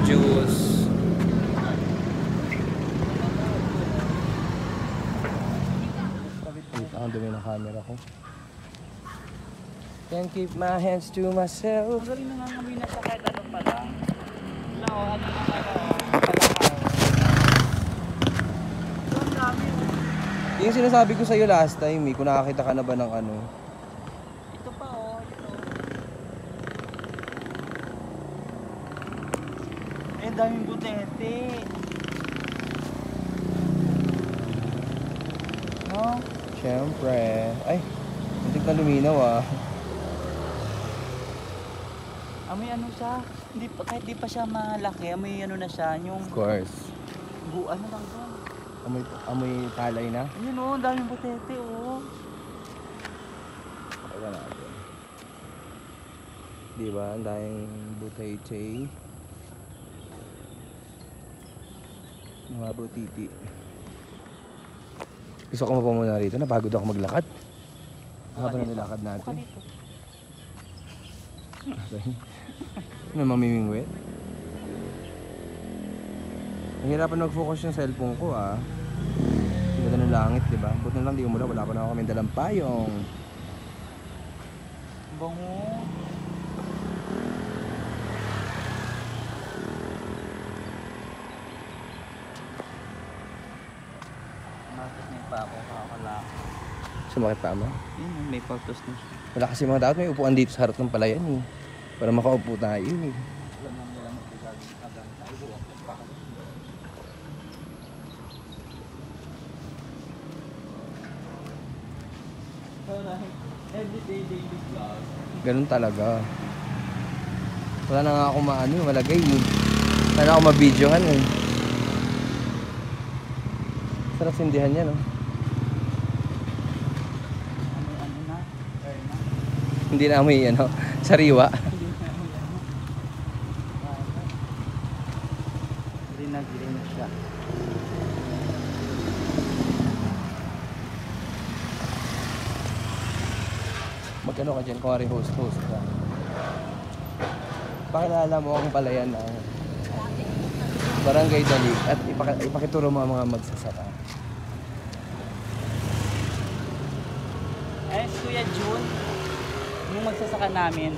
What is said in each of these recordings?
juice. Ang dumi ng camera ko. Can't keep my hands to myself. Ang galing nangangamoy na siya kahit ano pa lang. Wala o, ano na palakaw. So, ang dami. Yung sinasabi ko sa'yo last time eh, kung nakakita ka na ba ng ano. Ito pa o, ito. Eh, daming butete. No? Siyempre. Ay, hindi na luminaw ah. Amoy ano siya, hindi pa, kahit di pa siya malaki, amoy ano na siya, yung Of course. ano lang doon. Amoy palay na. Ayun o, ang daming butete o. Pakita natin. Diba? Ang daming butete. Mga butiti. Gusto ko mapamuna rito. Napagod ako maglakad. Haba na nilakad natin. Ano mamimingwit? Nahirapan mag-focus yung cellphone ko ah. Ganda ng langit, diba? Buti na lang di umula. Wala pa na ako kami dalang payong. Bango. Bakit may pa ako kakalaki? Sumakit pa mo? Yun, may pagtos na siya. Wala kasi mga dapat may upuan dito sa harap ng palayan eh. Para makaupo tayo eh. Everyday daily vlog. Ganun talaga. Wala na nga ako maano, malagay eh. Wala na ako mabidyohan eh. Sarap sindihan niya no? Ano na? Air na? Hindi na amoy ano, sariwa. Hindi na ano yan. Green na siya. Magano ka dyan, kuwari host ka. Pakilala mo ang palayan ng Barangay Dalik at ipakituro mo ang mga magsasaka. Eh, Kuya June, yung magsasaka namin.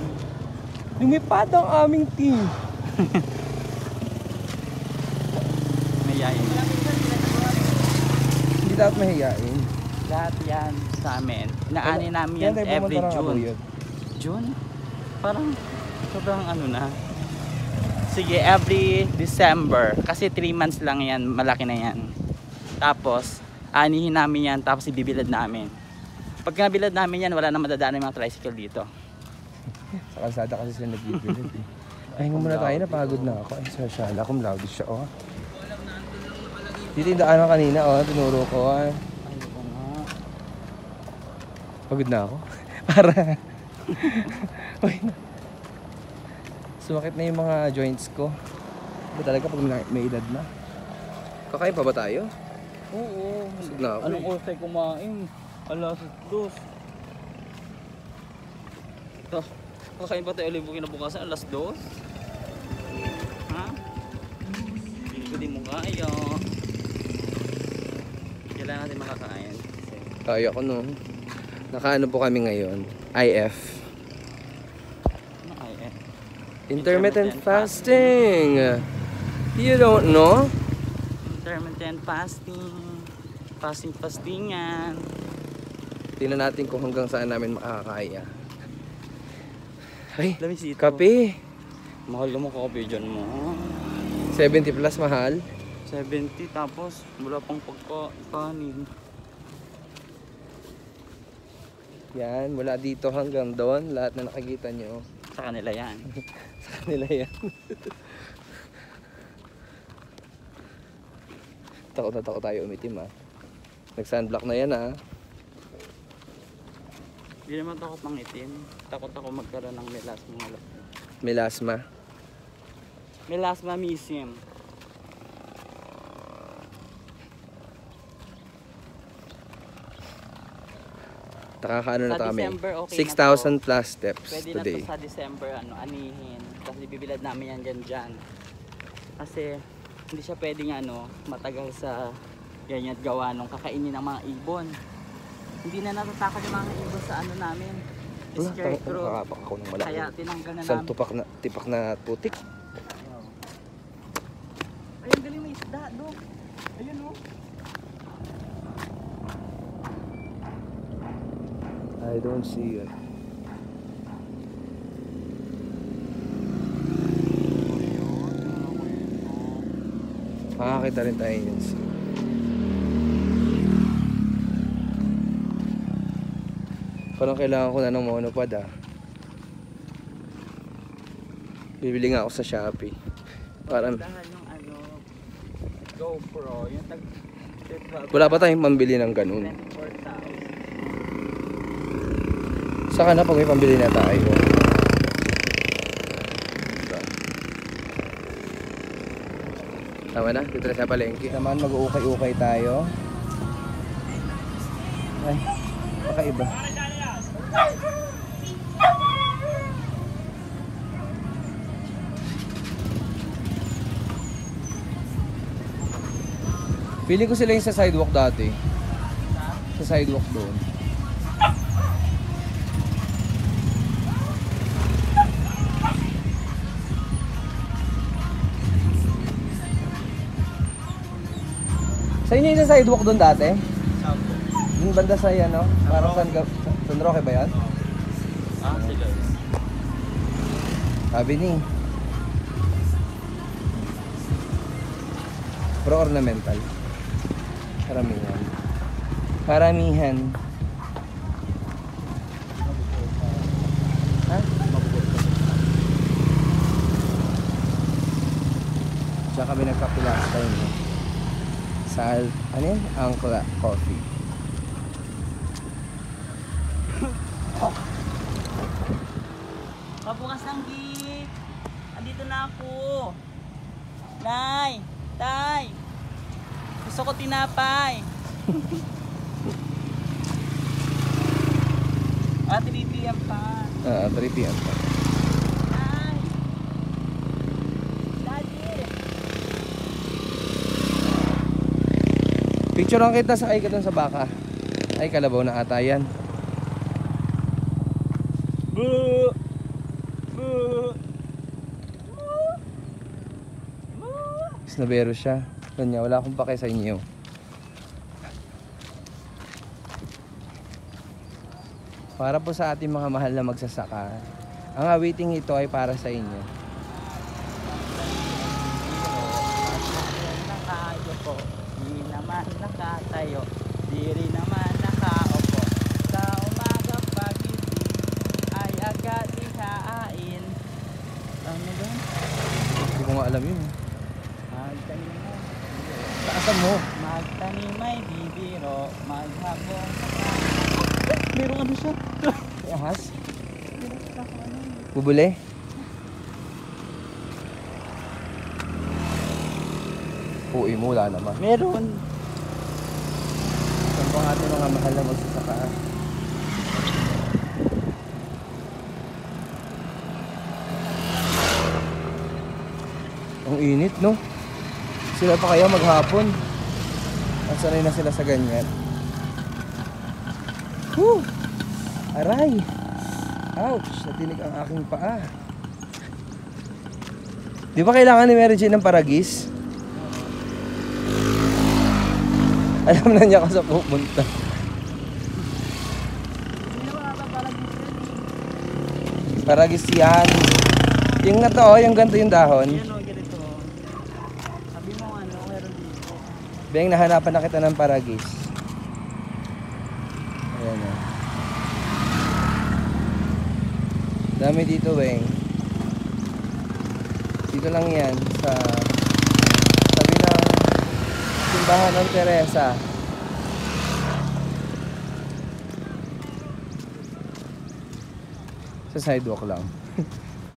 Lumipad ang aming team. Mayayin. Hindi dapat mahihain. Lahat yan sa amin. Inaani namin yan tayo every pumunta ng June. Abuyod. June? Parang sobrang ano na. Sige, every December. Kasi 3 months lang yan. Malaki na yan. Tapos, anihin namin yan. Tapos ibibilad namin. Pag nabilad namin yan, wala na madadaan yung mga tricycle dito. Sa kalsada kasi sila nagbibilid eh. Ay, nga muna tayo, napagod na ako. Ay, sosyal. Akong loud siya, oh. Dito yung daanan kanina, oh. Tinuro ko, ah. Ayoko nga. Pagod na ako. Para. Uy, sumakit na yung mga joints ko. Ba talaga pag may edad na? Kakain pa ba tayo? Oo. Busog na ako Anong eh. oras tayo kumain? Alas 2. Ito. Kakain pa tayo ulit kinabukasan. Alas 2. Ha? Hindi ko din mo kaya. Kailangan natin makakain. Kaya ko no. Nakaano po kami ngayon? IF. Ano ay eh? Intermittent fasting. You don't know? Intermittent fasting. Fastingan. Tingnan natin kung hanggang saan namin makakaya. Ay, Damisito. kape. Mahal mo kape dyan mo. 70 plus mahal. 70 tapos wala pang pagkain. Yan, mula dito hanggang doon, lahat na nakikita nyo. Sa kanila yan. Sa kanila yan. Takot na takot tayo umitim ah. Nag-sunblock na yan ah. Hindi naman takot ng itim. Takot ako magkaroon ng melasma. Melasma. Melasma misim. Nakakaano na Sa kami. December, okay 6,000 plus steps Pwede today. na to sa December anihin. Kasi bibilad namin yan dyan. Kasi hindi siya pwedeng ano, matagal sa ganyan gawa nung kakainin ng mga ibon. Hindi na natatakot yung mga ibon sa ano namin. Scarecrow. Kakapak ako ng malaki. Kaya tinanggal na Isang namin. tipak na putik. Ayun, galing may isda, do. Ayun, oh. I don't see it. Makakita rin tayo yun. Parang kailangan ko na ng monopod Bibili nga ako sa Shopee. Parang Dahan yung ano, GoPro, yung tag wala pa tayong pambili ng ganun. 24,000. Saka na pag may pambili na tayo. Tama na, dito na sa palengke. Naman mag-uukay-ukay tayo. Ay, kakaiba. Feeling ko sila yung sa sidewalk dati. Sa sidewalk doon. Sa inyo yung sa sidewalk doon dati? Yung banda sa yan, no? Parang San Roque ba yan? Sila. Sabi ni. Pro ornamental. Karamihan. Karamihan. Ha? Diyan kami nagkape last time. Sa, ano yun? Angkla Coffee. Pabukas ng gate. Andito na ako. Nay, tay. Gusto ko tinapay. 3 PM pa. 3 PM pa. Nay. Daddy. Picture lang kita sa ka dun sa baka. Ay, kalabaw na ata yan. Boo. Boo. Snabero siya. Kanya, wala akong pake sa inyo. Para po sa ating mga mahal na magsasaka, ang awiting ito ay para sa inyo. Nakayo po, di naman nakatayo, di rin naman nakaupo. Sa umaga pagising ay agad ihain. Ano doon? Hindi ko nga alam yun. Magtanim mo. Taasan mo. Magtanim ay bibiro, maghapong meron ano siya? Ahas. Bubuli. Uy mo, wala naman. Meron. Saan po ang ating mga mahal na magsasaka? Ang init, no? Sila pa kaya maghapon? At sanay na sila sa ganyan. Whew! Aray! Ouch! Natinig ang aking paa. Di ba kailangan ni Mary Jane ng paragis? Alam na niya ka sa pupunta. Paragis yan. Yung na to, yung ganito yung dahon. Yan o, ganito. Sabi mo ano, meron dito. Beng, nahanapan na kita ng paragis. Ayan o. Dami dito, Beng. Dito lang yan sa sabi ng simbahan ng Teresa. Sa sidewalk lang.